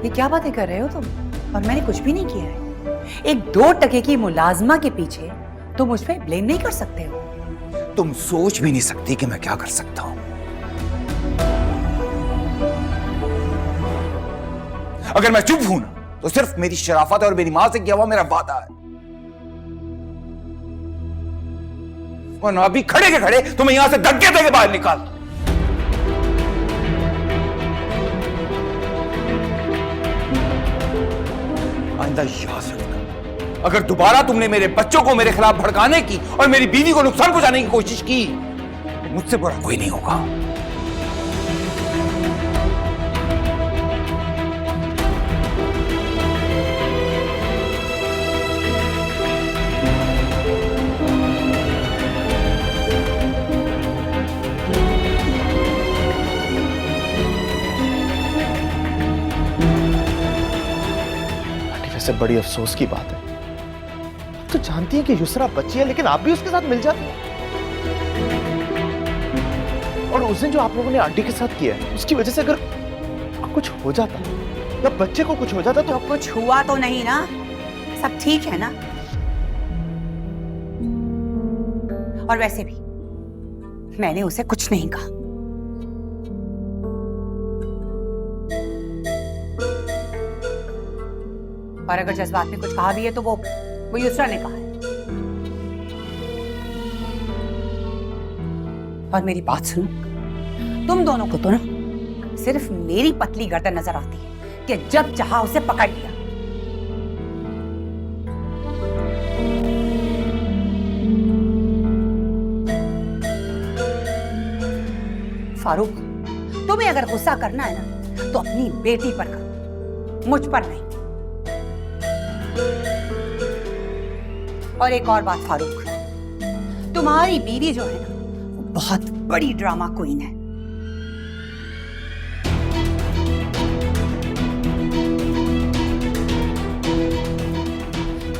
ये क्या बातें कर रहे हो तुम? और मैंने कुछ भी नहीं किया है। एक 2 टके की मुलाजमा के पीछे तुम मुझ पे ब्लेम नहीं कर सकते हो। तुम सोच भी नहीं सकती कि मैं क्या कर सकता हूं। अगर मैं चुप हूं ना तो सिर्फ मेरी शराफत और मेरी मां से किया हुआ मेरा वादा है, वरना अभी खड़े के खड़े तुम्हें यहां से धक्के देके बाहर निकाल। आइंदा याद रखना, अगर दोबारा तुमने मेरे बच्चों को मेरे खिलाफ भड़काने की और मेरी बीवी को नुकसान पहुंचाने की कोशिश की तो मुझसे बुरा कोई नहीं होगा। वैसे बड़ी अफसोस की बात है, तो जानती है कि युसरा बच्ची है लेकिन आप भी उसके साथ मिल जाती हैं। और उस दिन जो आप लोगों ने आंटी के साथ किया है उसकी वजह से अगर कुछ हो जाता या बच्चे को कुछ हो जाता तो कुछ हुआ तो नहीं ना? सब ठीक है ना? और वैसे भी मैंने उसे कुछ नहीं कहा। और अगर जज्बात में कुछ कहा भी है तो वो युसरा ने कहा है। और मेरी बात सुनो, तुम दोनों को तो ना सिर्फ मेरी पतली गर्दन नजर आती है कि जब चाहा उसे पकड़ लिया। फारूक, तुम्हें अगर गुस्सा करना है ना तो अपनी बेटी पर करो, मुझ पर नहीं। और एक और बात फारूक, तुम्हारी बीवी जो है ना वो बहुत बड़ी ड्रामा क्वीन है।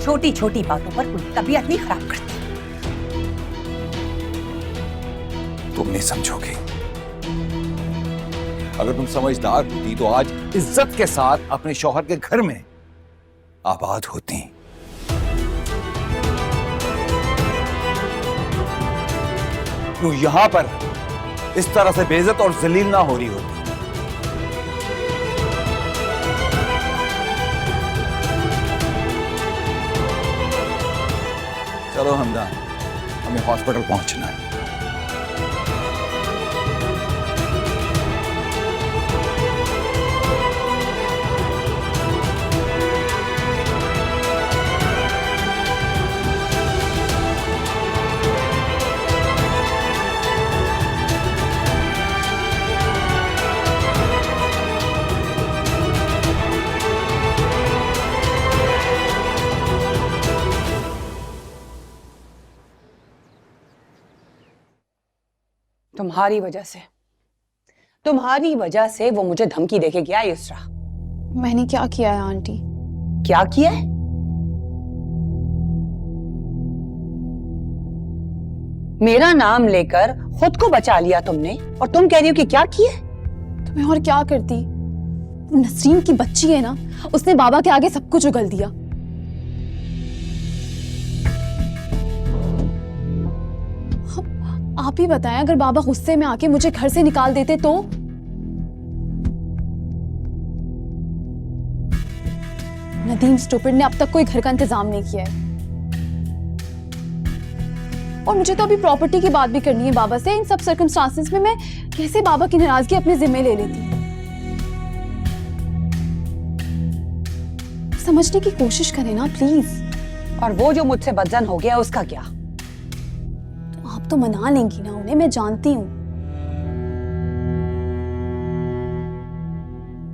छोटी छोटी बातों पर कोई तबीयत नहीं खराब करती। तुम नहीं समझोगे। अगर तुम समझदार होती तो आज इज्जत के साथ अपने शौहर के घर में आबाद होती। तू यहां पर इस तरह से बेइज्जत और जलील ना हो रही होती। चलो हमदान, हमें हॉस्पिटल पहुंचना है। तुम्हारी वजह से वो मुझे धमकी देके गया युसरा। मैंने क्या किया है आंटी? क्या किया है? मेरा नाम लेकर खुद को बचा लिया तुमने, और तुम कह रही हो कि क्या किया है? तो मैं और क्या करती? वो नसरीन की बच्ची है ना, उसने बाबा के आगे सब कुछ उगल दिया। आप ही बताएं, अगर बाबा गुस्से में आके मुझे घर से निकाल देते तो? नदीम स्टूपिड ने अब तक कोई घर का इंतजाम नहीं किया है। और मुझे तो अभी प्रॉपर्टी की बात भी करनी है बाबा से। इन सब सर्कमस्टांसेस में मैं कैसे बाबा की नाराजगी अपने जिम्मे ले लेती? समझने की कोशिश करें ना प्लीज। और वो जो मुझसे बदजन हो गया उसका क्या? आप तो मना लेंगी ना उन्हें, मैं जानती हूं।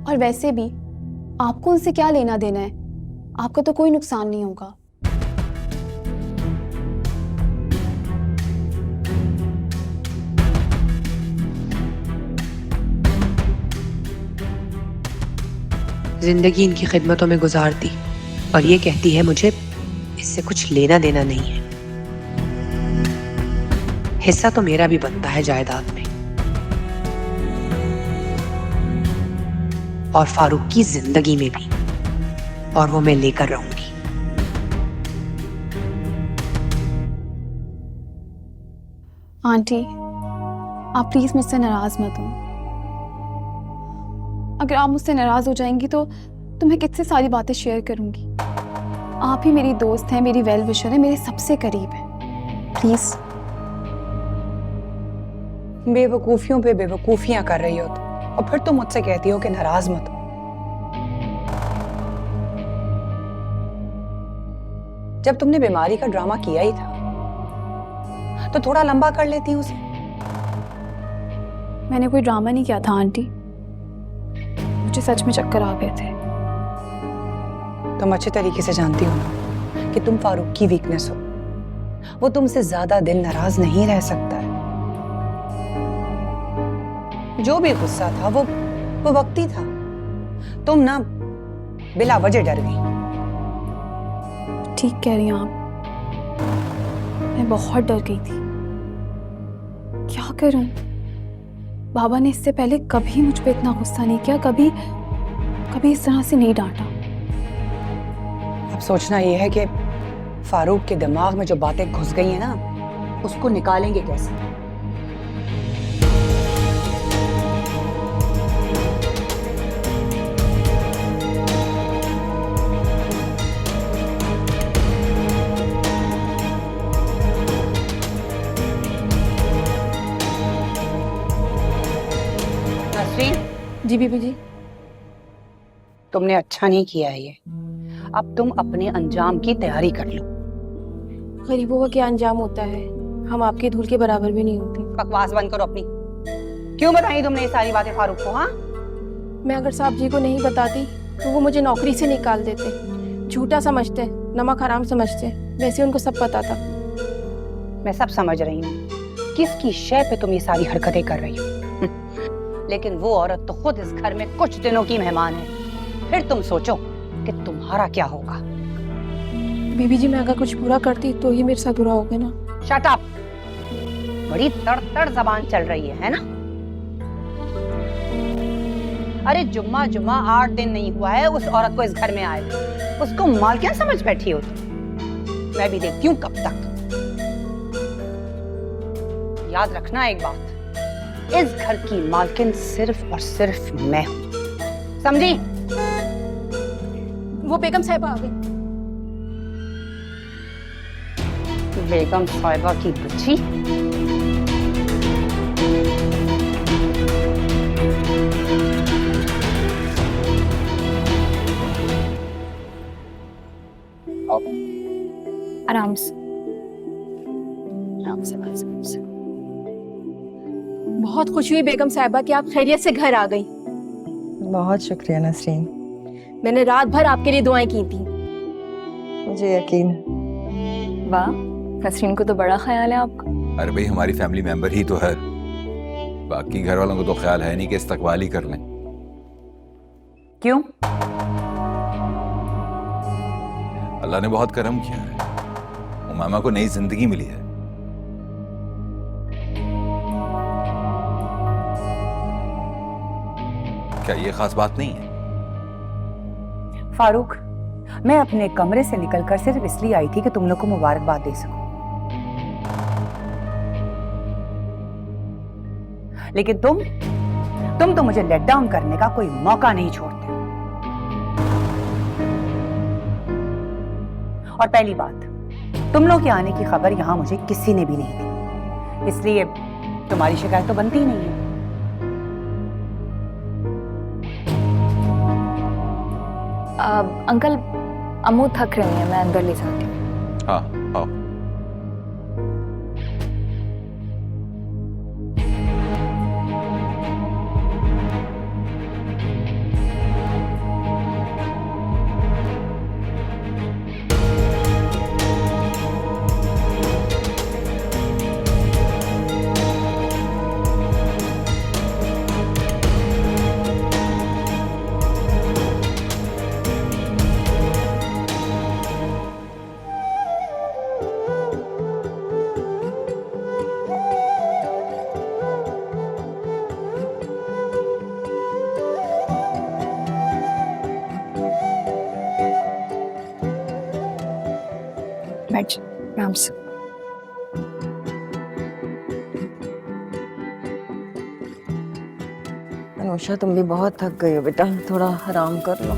और वैसे भी आपको उनसे क्या लेना देना है? आपका तो कोई नुकसान नहीं होगा। जिंदगी इनकी खिदमतों में गुजार दी और ये कहती है मुझे इससे कुछ लेना देना नहीं है। हिस्सा तो मेरा भी बनता है जायदाद में। और फारूक की जिंदगी में भी, और वो मैं लेकर रहूंगी। आंटी, आप प्लीज मुझसे नाराज मत हो। अगर आप मुझसे नाराज हो जाएंगी तो मैं किससे सारी बातें शेयर करूंगी। आप ही मेरी दोस्त हैं, मेरी वेल विशर है, मेरे सबसे करीब हैं। प्लीज। बेवकूफियों पे बेवकूफियां कर रही हो तुम, और फिर तुम मुझसे कहती हो कि नाराज मत हो। जब तुमने बीमारी का ड्रामा किया ही था तो थोड़ा लंबा कर लेती उसे। मैंने कोई ड्रामा नहीं किया था आंटी, मुझे सच में चक्कर आ गए थे। तुम अच्छे तरीके से जानती हो ना कि तुम फारूक की वीकनेस हो। वो तुमसे ज्यादा दिन नाराज नहीं रह सकता है। जो भी गुस्सा था वो वक्ती था। तुम ना बिला वजह डर गई। ठीक कह रही हैं आप, मैं बहुत डर गई थी। क्या करूं? बाबा ने इससे पहले कभी मुझ पे इतना गुस्सा नहीं किया, कभी इस तरह से नहीं डांटा। अब सोचना ये है कि फारूक के दिमाग में जो बातें घुस गई हैं ना, उसको निकालेंगे कैसे। जी बीबी जी। तुमने अच्छा नहीं किया है ये। अब तुम अपने अंजाम की तैयारी कर लो। गरीबों का क्या अंजाम होता है, हम आपकी धूल के बराबर भी नहीं होते। बकवास बंद करो अपनी। क्यों बताई तुमने ये सारी बातें फारूक को? हाँ, मैं अगर साहब जी को नहीं बताती तो वो मुझे नौकरी से निकाल देते। झूठा समझते, नमक हराम समझते, वैसे उनको सब पता था। मैं सब समझ रही हूँ किसकी शय पे तुम ये सारी हरकतें कर रही हो। लेकिन वो औरत तो खुद इस घर में कुछ दिनों की मेहमान है। फिर तुम सोचो कि तुम्हारा क्या होगा। बीबी जी, मैं अगर कुछ बुरा करती तो ही मेरे साथ बुरा होगा ना। Shut up. बड़ी तड़ जबान चल रही है ना? अरे जुम्मा 8 दिन नहीं हुआ है उस औरत को इस घर में आए। उसको मालकिन समझ बैठी हो तुम। मैं भी देखती हूँ कब तक। याद रखना एक बात, इस घर की मालकिन सिर्फ और सिर्फ मैं हूं। समझी? वो बेगम साहिबा आ गई। बेगम साहिबा की बच्ची। आराम से। बहुत खुशी हुई बेगम साहिबा कि आप खैरियत से घर आ गई। बहुत शुक्रिया नसरीन, मैंने रात भर आपके लिए दुआएं की थी। मुझे यकीन। वाह, नसरीन को तो बड़ा ख्याल है आपका। अरे भाई, हमारी फैमिली मेंबर ही तो है। बाकी घर वालों को तो ख्याल है नहीं कि इस्तकबाल ही कर लें। क्यों? अल्लाह ने बहुत करम किया है, उमामा को नई जिंदगी मिली है। क्या ये खास बात नहीं है? फारूक, मैं अपने कमरे से निकलकर सिर्फ इसलिए आई थी कि तुम लोग को मुबारकबाद दे सकूं। लेकिन तुम तो मुझे लेट डाउन करने का कोई मौका नहीं छोड़ते। और पहली बात, तुम लोग के आने की खबर यहां मुझे किसी ने भी नहीं दी, इसलिए तुम्हारी शिकायत तो बनती ही नहीं है। अंकल, अम्मू थक रही है, मैं अंदर ले जाती हूँ। हाँ, आओ। बैठ जा आराम से। अनुषा तुम भी बहुत थक गई हो बेटा, थोड़ा आराम कर लो।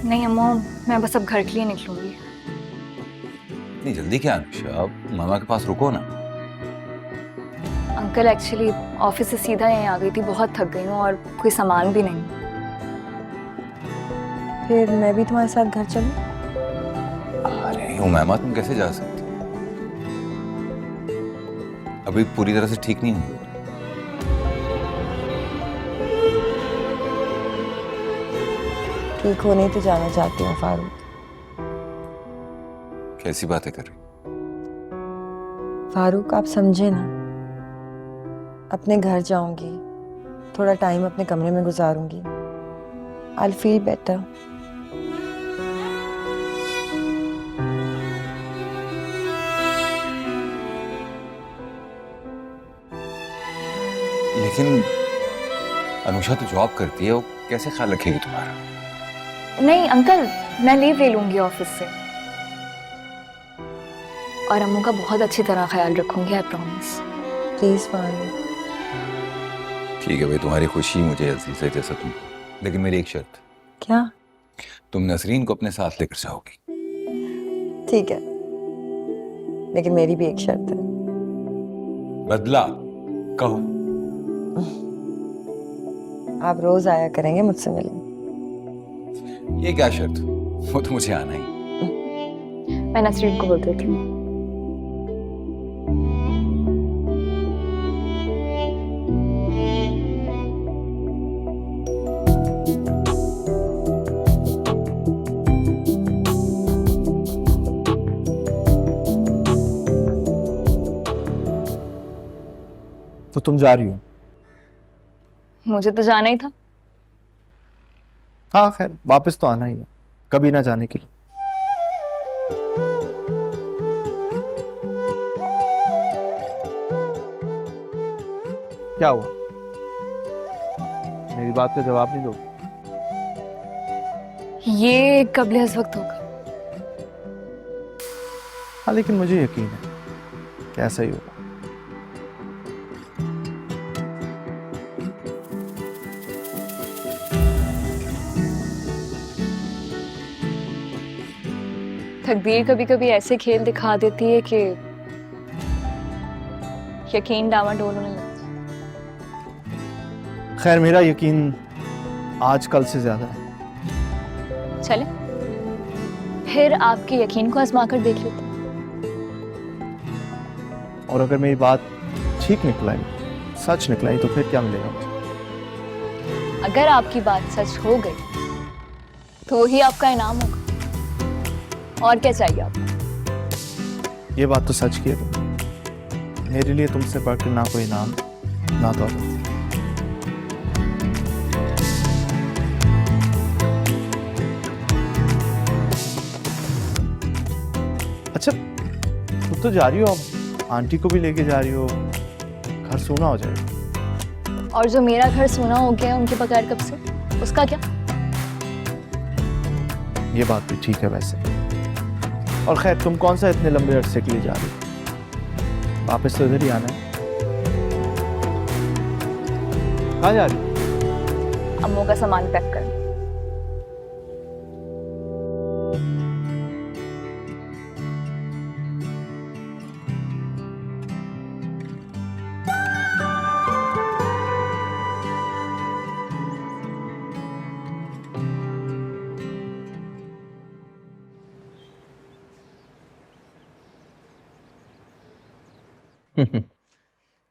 नहीं अम्मू, मैं बस अब घर के लिए निकलूंगी। इतनी जल्दी क्या अनुषा, अब मामा के पास रुको ना। अंकल एक्चुअली ऑफिस से सीधा यहीं आ गई थी, बहुत थक गई हूँ और कोई सामान भी नहीं। फिर मैं भी तुम्हारे साथ घर चलूं? अरे उमैमा, तुम कैसे जा सकती, अभी पूरी तरह से ठीक नहीं हुई। ठीक हो नहीं तो जाना चाहती हूँ फारूक। कैसी बातें कर रही? फारूक आप समझे ना, अपने घर जाऊंगी, थोड़ा टाइम अपने कमरे में गुजारूंगी। I feel better. लेकिन अनुषा तो जॉब करती है, वो कैसे ख्याल रखेगी तुम्हारा? नहीं अंकल, मैं लीव ले लूंगी ऑफिस से और अम्मू का बहुत अच्छी तरह ख्याल रखूंगी, आई प्रॉमिस। प्लीज फारूक। ठीक है भाई, तुम्हारी खुशी मुझे अजीज है जैसा तुम, लेकिन मेरी एक शर्त। क्या? तुम नसरीन को अपने साथ लेकर जाओगी। ठीक है, लेकिन मेरी भी एक शर्त है। बदला कहो। आप रोज आया करेंगे मुझसे मिलने। ये क्या शर्त? वो तो मुझे आना ही। मैं नसरीन को बोल देती हूँ। तो तुम जा रही हो? मुझे तो जाना ही था। हाँ खैर, वापस तो आना ही है, कभी ना जाने के लिए। क्या हुआ? मेरी बात का जवाब नहीं दो? ये कबले इस वक्त होगा। हाँ लेकिन मुझे यकीन है कि ऐसा ही होगा। तकदीर कभी कभी ऐसे खेल दिखा देती है कि यकीन डामाडोल होने लगता है। खैर मेरा यकीन आज कल से ज्यादा है। चले फिर आपके यकीन को आजमा कर देख लेते। और अगर मेरी बात ठीक निकलाई, सच निकलाई, तो फिर क्या मिलेगा मुझे? अगर आपकी बात सच हो गई तो वही आपका इनाम होगा। और क्या चाहिए आपको? ये बात तो सच की है तुम। मेरे लिए तुमसे बढ़कर ना कोई नाम, ना दौलत। अच्छा, तुम तो जा रही हो, अब आंटी को भी लेके जा रही हो, घर सूना हो जाएगा। और जो मेरा घर सूना हो गया है उनके बगैर कब से, उसका क्या? ये बात भी ठीक है वैसे। और खैर तुम कौन सा इतने लंबे अरसे के लिए जा रही हो? वापस तो इधर ही आना है। कहाँ जा रही हो? अम्मू का सामान पैक कर।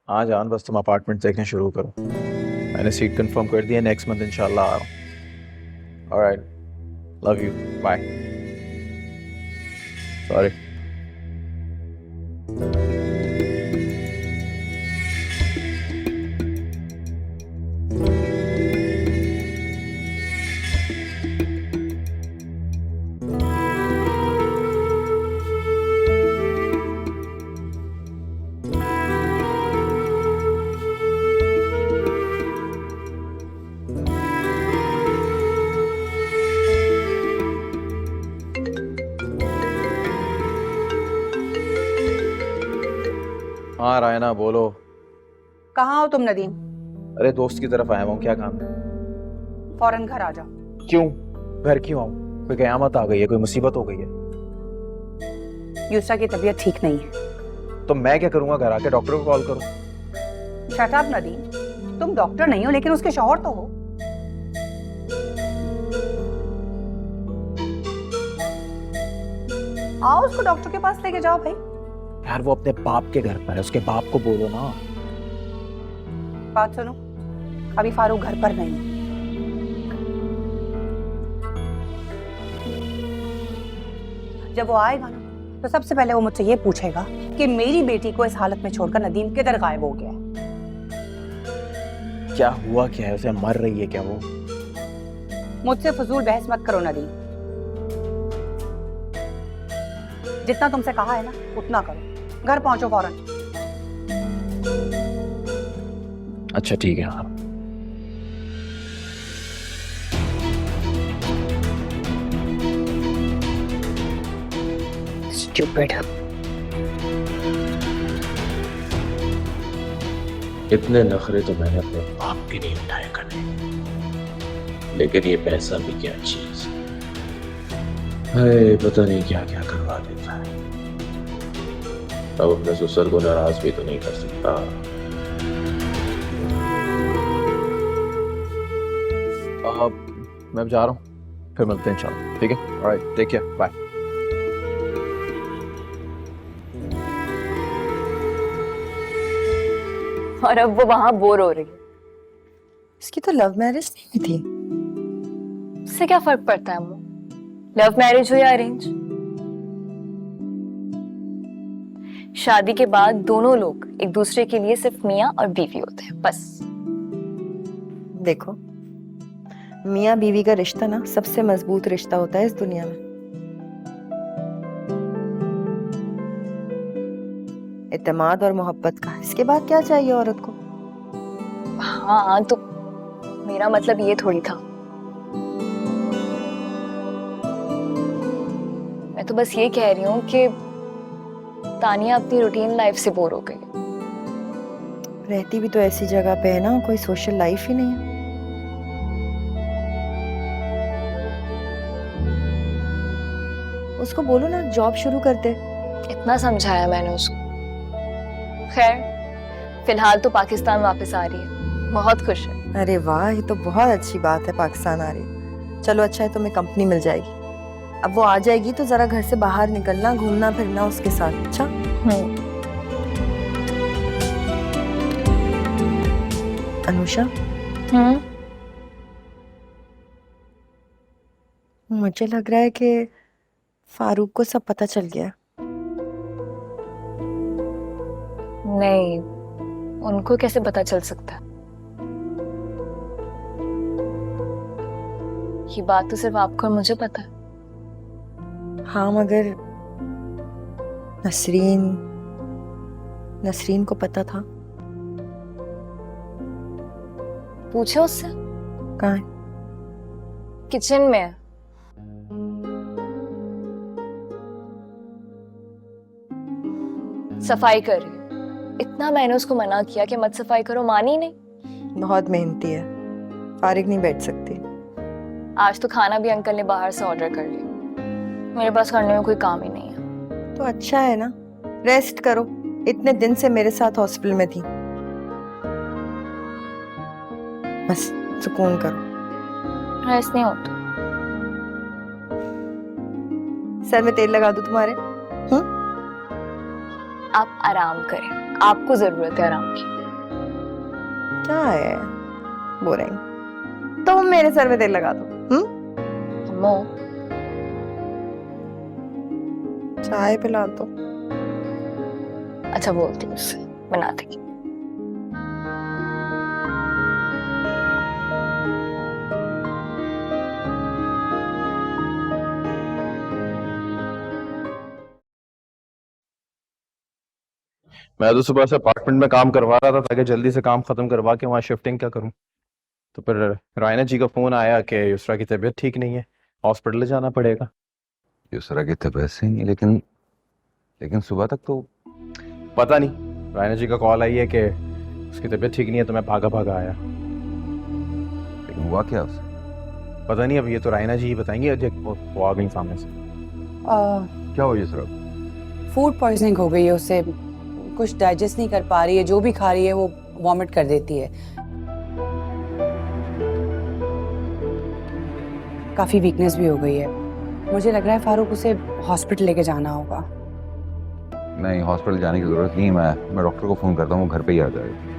हाँ जान, बस तुम अपार्टमेंट देखना शुरू करो। मैंने सीट कंफर्म कर दी है, नेक्स्ट मंथ इंशाल्लाह आ रहा हूँ। Alright, love you, bye. Sorry. हाँ रायना बोलो। कहाँ हो तुम नदीम? अरे दोस्त की तरफ आया हूँ, क्या काम है? फौरन घर आ जाओ। क्यों? घर क्यों आऊँ? कोई कयामत आ गई है, कोई मुसीबत हो गई है? यूसरा की तबीयत ठीक नहीं है। तो मैं क्या करूंगा? घर आके डॉक्टर को कॉल करूं? शट अप नदीम, तुम डॉक्टर नहीं हो लेकिन उसके शौहर तो हो। आओ उसको डॉक्टर के पास लेके जाओ भाई। यार वो अपने बाप के घर पर है, उसके बाप को बोलो ना। बात सुनो, अभी फारूक घर पर नहीं है। जब वो आएगा ना तो सबसे पहले वो मुझसे ये पूछेगा कि मेरी बेटी को इस हालत में छोड़कर नदीम किधर गायब हो गया है। क्या हुआ क्या है? उसे मर रही है क्या वो? मुझसे फजूल बहस मत करो नदीम। जितना तुमसे कहा है ना उतना करो। घर पहुंचो फौरन। अच्छा ठीक है। हाँ Stupid. इतने नखरे तो मैंने अपने बाप के नहीं उठाए करने, लेकिन ये पैसा भी क्या चीज है, पता नहीं क्या क्या करवा देता है। अब अपने ससुर को नाराज भी तो नहीं कर सकता। मैं अब जा रहा हूँ, फिर मिलते हैं इंशाल्लाह। ठीक है, ऑलराइट, टेक केयर, बाय। और अब वो वहां बोर हो रही है। इसकी तो लव मैरिज नहीं थी। उससे क्या फर्क पड़ता है अम्मू, लव मैरिज हो या अरेंज? शादी के बाद दोनों लोग एक दूसरे के लिए सिर्फ मियाँ और बीवी होते हैं, बस। देखो, मियाँ बीवी का रिश्ता ना सबसे मजबूत रिश्ता होता है इस दुनिया में। इत्तेमाद और मोहब्बत का, इसके बाद क्या चाहिए औरत को? हाँ तो मेरा मतलब ये थोड़ी था। मैं तो बस ये कह रही हूँ कि तानिया अपनी रूटीन लाइफ से बोर हो गई। रहती भी तो ऐसी जगह पे है ना, कोई सोशल लाइफ ही नहीं है। उसको बोलो ना जॉब शुरू कर दे। इतना समझाया मैंने उसको। खैर फिलहाल तो पाकिस्तान वापस आ रही है, बहुत खुश है। अरे वाह, ये तो बहुत अच्छी बात है, पाकिस्तान आ रही है। चलो अच्छा है, तुम्हें कंपनी मिल जाएगी। अब वो आ जाएगी तो जरा घर से बाहर निकलना, घूमना फिरना उसके साथ। अच्छा अनुषा, मुझे लग रहा है कि फारूक को सब पता चल गया। नहीं, उनको कैसे पता चल सकता है? ये बात तो सिर्फ आपको और मुझे पता है। हाँ मगर नसरीन को पता था। पूछे उससे। कहाँ है? किचन में है। सफाई कर रही है। इतना मैंने उसको मना किया कि मत सफाई करो, मानी नहीं। बहुत मेहनती है, फारिग नहीं बैठ सकती। आज तो खाना भी अंकल ने बाहर से ऑर्डर कर लिया। मेरे पास करने में कोई काम ही नहीं है। तो अच्छा है ना, रेस्ट करो। इतने दिन से मेरे साथ हॉस्पिटल में थी, बस सुकून करो। रेस्ट नहीं होता। सर में तेल लगा दूं तुम्हारे? आप आराम करें, आपको जरूरत है आराम की। क्या है बोरेंग? तुम मेरे सर में तेल लगा दो। अम्मू, चाय पिला दो। अच्छा बोलती हूँ उससे, बना देगी। मैं तो सुबह से अपार्टमेंट में काम करवा रहा था ताकि जल्दी से काम खत्म करवा के वहाँ शिफ्टिंग क्या करूँ। तो फिर रायना जी का फोन आया कि युसरा की तबीयत ठीक नहीं है, हॉस्पिटल जाना पड़ेगा। युसरा की तबीयत सही नहीं, लेकिन सुबह तक तो पता नहीं, रायना जी का कॉल आई है कि उसकी तबीयत ठीक नहीं है, तो मैं भागा भागा आया। लेकिन हुआ क्या उसे? पता नहीं, अब ये तो रायना जी ही बताएंगे। वो आ गई सामने से। क्या हो युसरा? फूड पॉइजनिंग हो गई है उसे, कुछ डाइजेस्ट नहीं कर पा रही है, जो भी खा रही है वो वॉमिट कर देती है। काफी वीकनेस भी हो गई है। मुझे लग रहा है फारूक उसे हॉस्पिटल लेके जाना होगा। नहीं, हॉस्पिटल जाने की जरूरत नहीं। मैं डॉक्टर को फोन करता हूँ, वो घर पे ही आ जाएगा।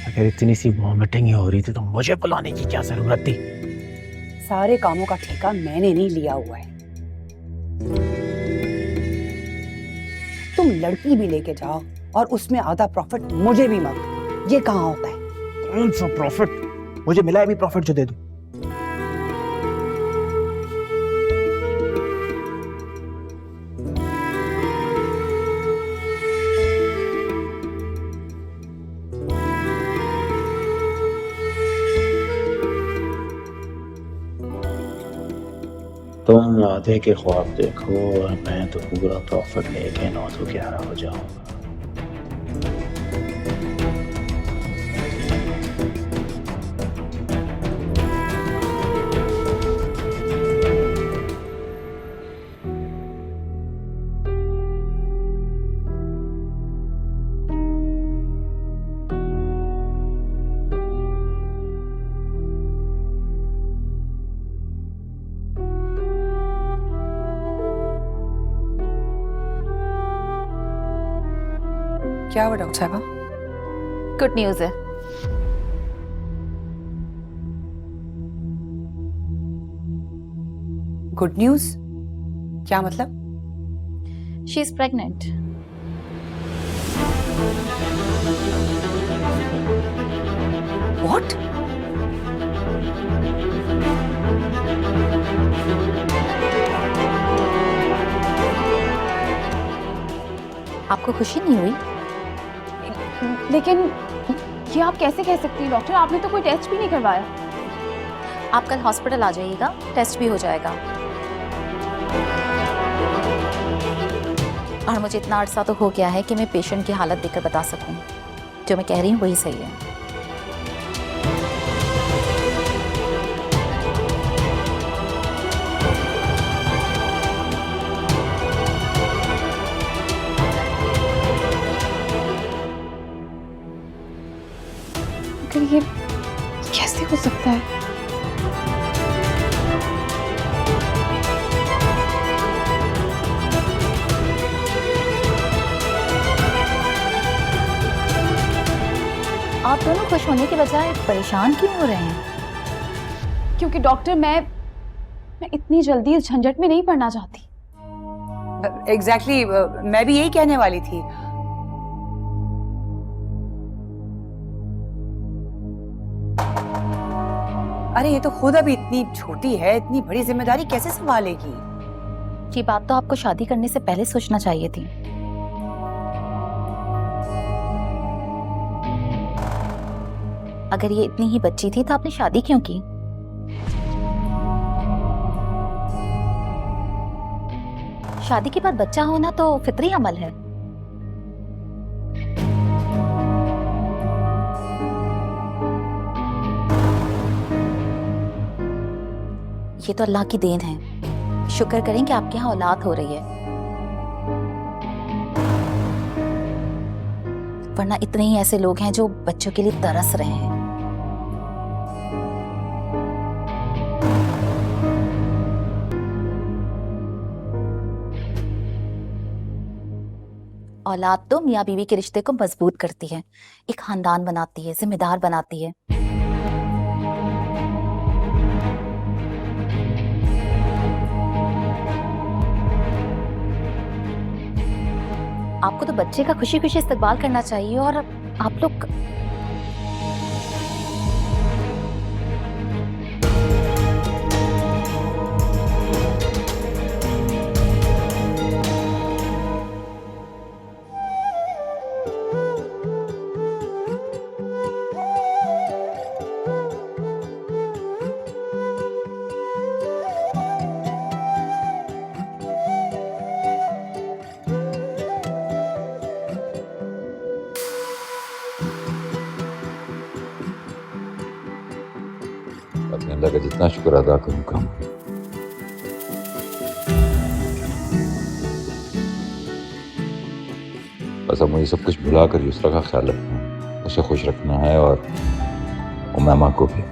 अगर इतनी सी वॉमिटिंग ही हो रही थी तो मुझे बुलाने की क्या जरूरत थी? सारे कामों का ठेका मैंने नहीं लिया हुआ है। तुम लड़की भी लेके जाओ और उसमें आधा प्रॉफिट मुझे भी मत दो। ये कहाँ होता है? कौन सा प्रॉफिट? मुझे मिला है भी प्रॉफिट जो दे दूं। तुम आधे के ख्वाब देखो और मैं तो पूरा प्रॉफिट लेके 911 हो जाऊंगा। क्या हुआ डॉक्टर साहबा? गुड न्यूज है। Good news? क्या मतलब? She is pregnant. व्हाट? आपको खुशी नहीं हुई? लेकिन ये आप कैसे कह सकती हैं डॉक्टर? आपने तो कोई टेस्ट भी नहीं करवाया। आप कल हॉस्पिटल आ जाइएगा, टेस्ट भी हो जाएगा। और मुझे इतना अरसा तो हो गया है कि मैं पेशेंट की हालत देखकर बता सकूं। जो मैं कह रही हूँ वही सही है। लेकिन ये कैसे हो सकता है? आप दोनों खुश होने के बजाय परेशान क्यों हो रहे हैं? क्योंकि डॉक्टर मैं इतनी जल्दी इस झंझट में नहीं पड़ना चाहती। एग्जैक्टली मैं भी यही कहने वाली थी। अरे ये तो खुद अभी इतनी छोटी है, इतनी बड़ी जिम्मेदारी कैसे संभालेगी? ये बात तो आपको शादी करने से पहले सोचना चाहिए थी। अगर ये इतनी ही बच्ची थी तो आपने शादी क्यों की? शादी के बाद बच्चा होना तो फितरी अमल है। ये तो अल्लाह की देन है। शुक्र करें कि आपके यहाँ औलाद हो रही है, वरना इतने ही ऐसे लोग हैं जो बच्चों के लिए तरस रहे हैं। औलाद तो मियाँ बीवी के रिश्ते को मजबूत करती है, एक खानदान बनाती है, जिम्मेदार बनाती है। आपको तो बच्चे का खुशी खुशी इस्तकबाल करना चाहिए और आप लोग अल्लाह का जितना शुक्र अदा करूं कम। बस अब मुझे सब कुछ भुलाकर युसरा का ख्याल रखना है, उसे खुश रखना है और उमामा को भी।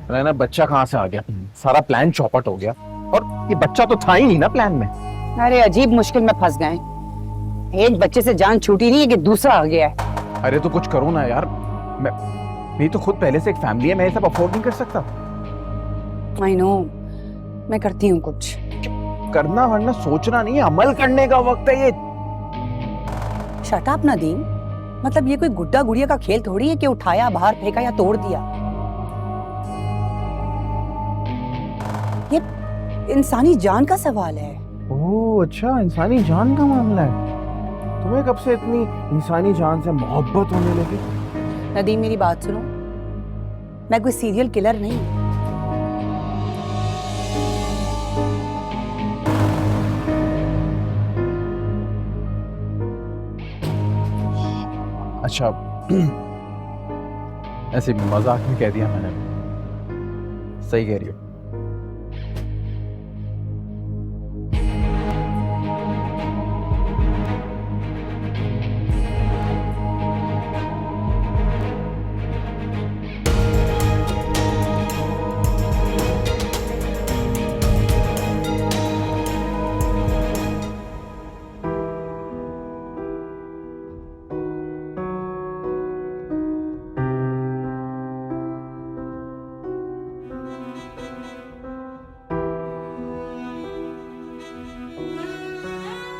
रैना बच्चा कहाँ से आ गया? सारा प्लान चौपट हो गया और ये बच्चा तो था ही नहीं ना प्लान में। अरे अजीब मुश्किल में फंस गए। एक बच्चे से जान छूटी नहीं है कि दूसरा आ गया है। अरे तो कुछ करो ना यार, मेरी तो खुद पहले से एक फैमिली है, मैं ये सब अफोर्ड नहीं कर सकता। आई नो, मैं करती हूँ कुछ। करना वरना सोचना नहीं है, अमल करने का वक्त है ये। शट अप नदीम, मतलब ये कोई गुड्डा गुड़िया का खेल थोड़ी है कि उठाया बाहर फेंका या तोड़ दिया। ये इंसानी जान का सवाल है। ओह अच्छा, इंसानी जान का मामला है। तुम्हें कब से इतनी इंसानी जान से मोहब्बत होने लगी? नदीम मेरी बात सुनो, मैं कोई सीरियल किलर नहीं। अच्छा ऐसे मजाक में कह दिया मैंने। सही कह रही हो।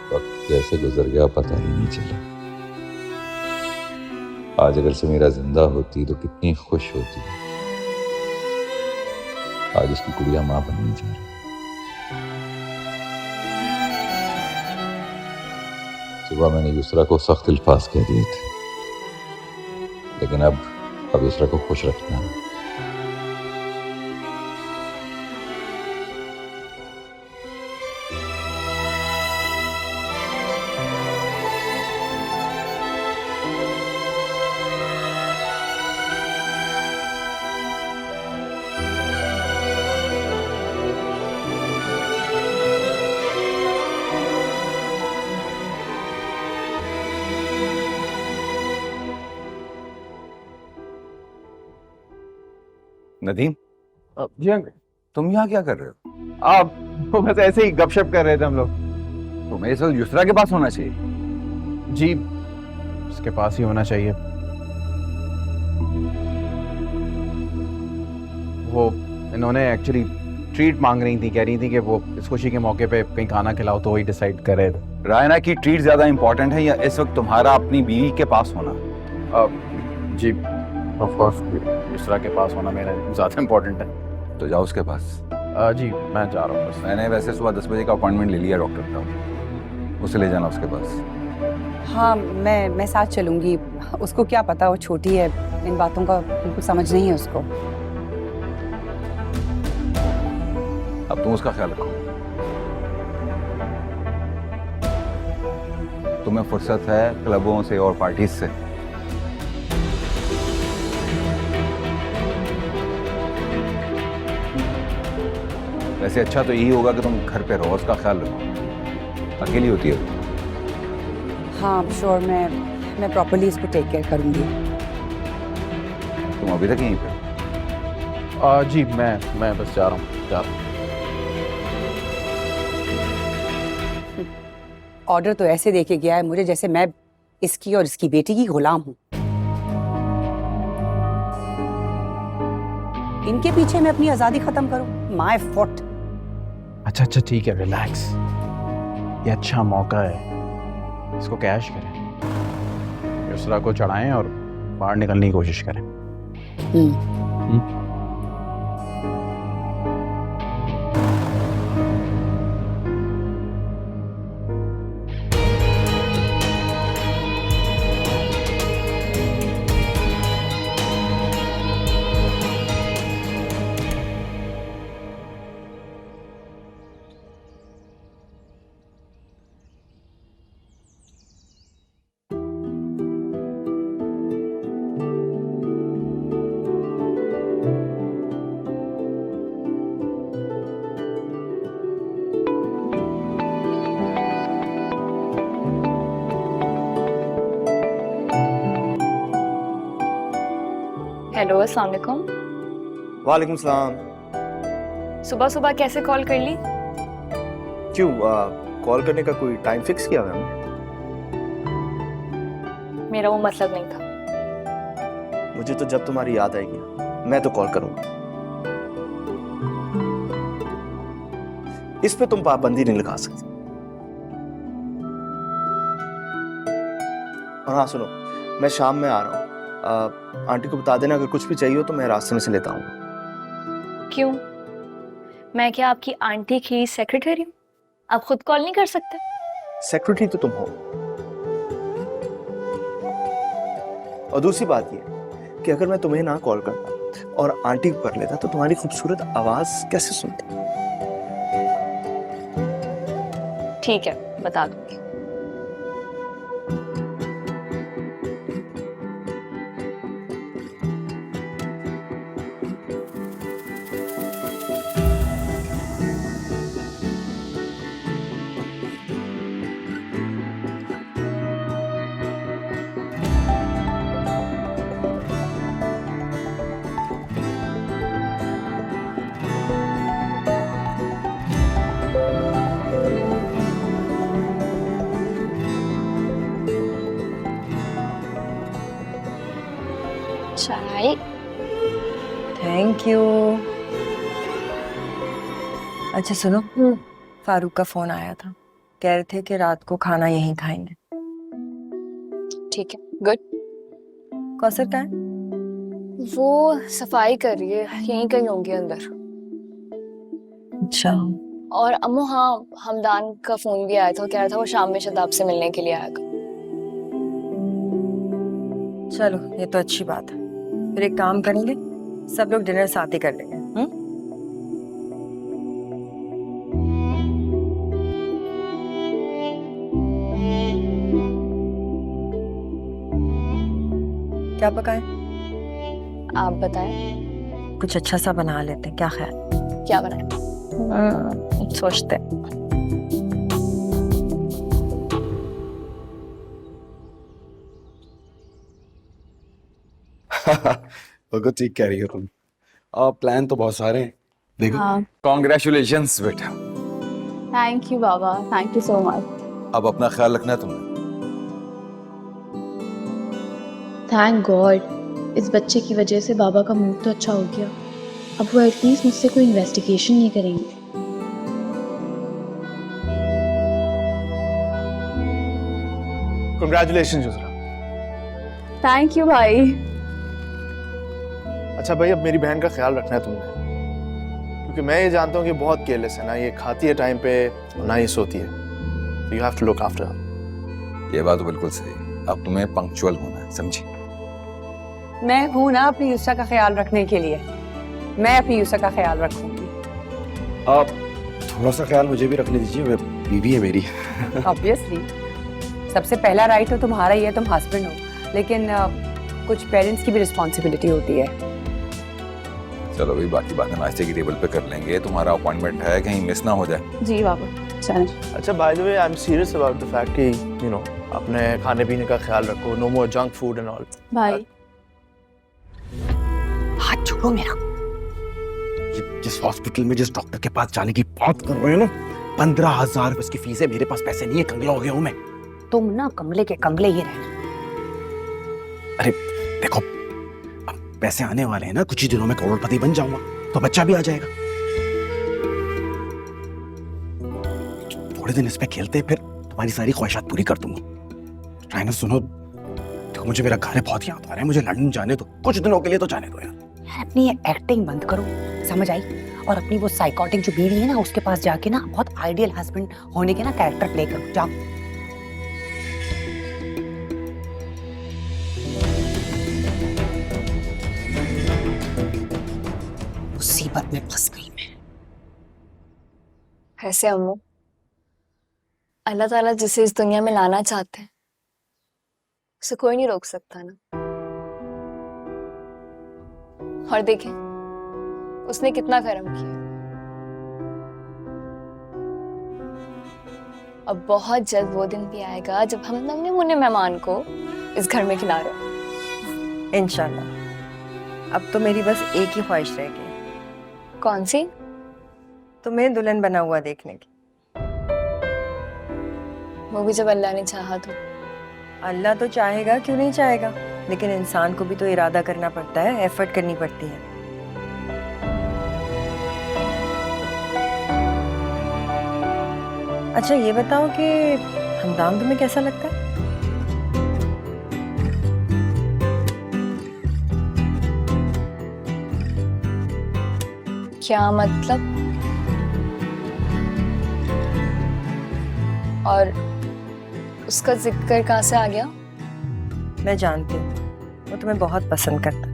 वक्त कैसे गुजर गया पता ही नहीं चला। आज अगर से मेरा जिंदा होती तो कितनी खुश होती। आज उसकी गुड़िया मां बनने जा रही। सुबह मैंने युसरा को सख्त अल्फाज कह दिए थे, लेकिन अब युसरा को खुश रखना है। नदीम, जी अंकल। तुम यहाँ क्या कर रहे हो? आप वो बस ऐसे ही गपशप कर रहे थे हम लोग। तो मेरे साथ युसरा के पास होना चाहिए। जी उसके पास ही होना चाहिए। वो इन्होंने एक्चुअली ट्रीट मांग रही थी, कह रही थी कि वो इस खुशी के मौके पे कहीं खाना खिलाओ, तो वही डिसाइड कर रहे थे। रायना की ट्रीट ज्यादा इंपॉर्टेंट है या इस वक्त तुम्हारा अपनी बीवी के पास होना? जी ऑफ कोर्स युसरा के पास होना मेरा ज़्यादा इम्पोर्टेंट है। तो जाओ उसके पास। जी मैं जा रहा हूँ बस। मैंने वैसे सुबह 10 बजे का अपॉइंटमेंट ले लिया डॉक्टर का, उसे ले जाना उसके पास। हाँ मैं साथ चलूंगी। उसको क्या पता, वो छोटी है, इन बातों का बिल्कुल समझ नहीं है उसको। अब तुम उसका ख्याल रखो। तुम्हें फुर्सत है क्लबों से और पार्टीज से। वैसे अच्छा तो यही होगा कि तुम घर पे रहो, उसका ख्याल रखो। अकेली होती है। हाँ श्योर, मैं प्रॉपर्ली इसको टेक केयर करूंगी। तुम अभी तक यहीं पे? जी मैं बस जा रहा हूँ। ऑर्डर तो ऐसे देके गया है मुझे जैसे मैं इसकी और इसकी बेटी की गुलाम हूँ। इनके पीछे मैं अपनी आजादी खत्म करूं? My foot. अच्छा ठीक है, रिलैक्स। ये अच्छा मौका है, इसको कैश करें, युसरा को चढ़ाएं और बाहर निकलने की कोशिश करें। हेलो, अस्सलाम वालेकुम। वालेकुम सलाम। सुबह सुबह कैसे कॉल कर ली? क्यों कॉल करने का कोई टाइम फिक्स किया हुआ है हमने? मेरा वो मतलब नहीं था। मुझे तो जब तुम्हारी याद आएगी मैं तो कॉल करूंगा। इस पे तुम पाबंदी नहीं लगा सकती। और हाँ सुनो, मैं शाम में आ रहा हूँ। आंटी को बता देना अगर कुछ भी चाहिए हो तो मैं रास्ते में से लेता हूँ। क्यों? मैं क्या आपकी आंटी की सेक्रेटरी हूँ? आप खुद कॉल नहीं कर सकते? सेक्रेटरी तो तुम हो। और दूसरी बात ये कि अगर मैं तुम्हें ना कॉल करता और आंटी को कर लेता तो तुम्हारी खूबसूरत आवाज कैसे सुनती? ठीक है, बता दूंगी। चाय। Thank you. अच्छा सुनो, फारूक का फोन आया था, कह रहे थे कि रात को खाना यहीं खाएंगे। ठीक है, गुड। कौसर का है? वो सफाई कर रही है, यहीं कहीं होंगी अंदर। अच्छा। और अम्मू, हाँ, हमदान का फोन भी आया था, कह रहा था वो शाम में शायद आपसे मिलने के लिए आएगा। चलो ये तो अच्छी बात है। फिर एक काम करेंगे, सब लोग डिनर साथ ही कर लेंगे। क्या पकाए? आप बताएं। कुछ अच्छा सा बना लेते हैं, क्या ख्याल? क्या बनाए? सोचते हैं। बिल्कुल ठीक कह रही हो तुम। प्लान तो बहुत सारे हैं, देखो। हाँ। कॉन्ग्रेचुलेशंस बेटा। Thank you Baba, thank you so much. अब अपना ख्याल रखना है तुमने। थैंक गॉड, इस बच्चे की वजह से बाबा का मूड तो अच्छा हो गया। अब वो एटलीस्ट मुझसे कोई इन्वेस्टिगेशन नहीं करेंगे। कंग्रेचुलेशन युसरा। थैंक यू भाई। अच्छा भाई, अब मेरी बहन का ख्याल रखना है तुमने, क्योंकि मैं ये जानता हूँ कि बहुत केयरलेस है, ना ये खाती है टाइम पे और ना ये सोती है। You have to look after her. ये बात तो बिल्कुल सही। अब तुम्हें पंक्चुअल होना है, समझी? मैं हूं ना अपनी युसरा का ख्याल रखने के लिए। मैं अपनी युसरा का ख्याल रखूंगी। आप थोड़ा सा ख्याल मुझे भी रखने दीजिए, वे बीवी है मेरी। ऑब्वियसली सबसे पहला राइट तो तुम्हारा ही है, तुम हस्बैंड हो, लेकिन कुछ पेरेंट्स की भी रिस्पॉन्सिबिलिटी होती है। चलो भाई, बाकी बातें नाश्ते की टेबल पे कर लेंगे। तुम्हारा अपॉइंटमेंट है, कहीं मिस ना हो जाए। जी बाबा। चलें। अच्छा by the way, I am serious about the fact कि यू नो अपने खाने पीने का ख्याल रखो। No more junk food and all. भाई हाथ छोड़ो मेरा। जिस हॉस्पिटल में जिस डॉक्टर के पास जाने की बात कर रहे हो ना, 15,000 रुपए की फीस है। मेरे पास पैसे नहीं है, कंगला हो गया हूं मैं। तुम ना कमले के कमले ही रहना। अरे देखो, अब पैसे आने वाले हैं ना, कुछ ही दिनों में करोड़पति बन जाऊंगा, तो बच्चा भी आ जाएगा। थोड़े दिन इस पे खेलते, फिर तुम्हारी सारी ख्वाहिशात पूरी कर दूंगा। रायना सुनो, देखो मुझे मेरा घर बहुत याद आ रहा है। मुझे लंदन जाने दो, कुछ दिनों के लिए तो जाने दो यार। अपनी ये एक्टिंग बंद करो, समझ आई? और अपनी वो साइकोटिक जो बीवी है ना, उसके पास जाके ना बहुत आइडियल हस्बैंड होने के ना कैरेक्टर प्ले करो। जाओ। मुसीबत में फंस गई मैं। ऐसे अम्मू, अल्लाह ताला जिसे इस दुनिया में लाना चाहते हैं उसे कोई नहीं रोक सकता ना। और देखें उसने कितना कर्म किया। अब बहुत जल्द वो दिन भी आएगा जब हम नन्हे मुन्ने मेहमान को इस घर में खिला रहे। इंशाल्लाह। अब तो मेरी बस एक ही ख्वाहिश रह गई, कौन सी? तुम्हें दुल्हन बना हुआ देखने की। वो भी जब अल्लाह ने चाहा तो। अल्लाह तो चाहेगा, क्यों नहीं चाहेगा, लेकिन इंसान को भी तो इरादा करना पड़ता है, एफर्ट करनी पड़ती है। अच्छा ये बताओ कि हमदान तुम्हें कैसा लगता है? क्या मतलब? और उसका जिक्र कहाँ से आ गया? मैं जानती हूँ वो तुम्हें बहुत पसंद करता है,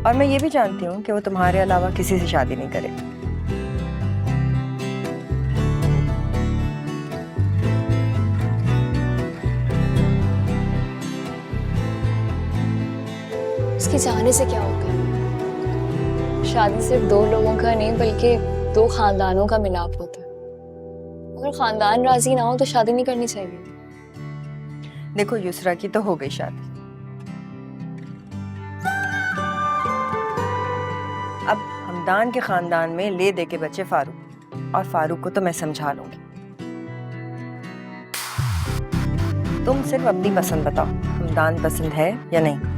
और मैं ये भी जानती हूँ कि वो तुम्हारे अलावा किसी से शादी नहीं करेगा। उसके चाहने से क्या होता है? शादी सिर्फ दो लोगों का नहीं बल्कि दो खानदानों का मिलाप होता है। अगर खानदान राजी ना हो तो शादी नहीं करनी चाहिए। देखो युसरा की तो हो गई शादी, अब हमदान के खानदान में ले दे के बच्चे फारूक, और फारूक को तो मैं समझा लूंगी। तुम सिर्फ अपनी पसंद बताओ, हमदान पसंद है या नहीं?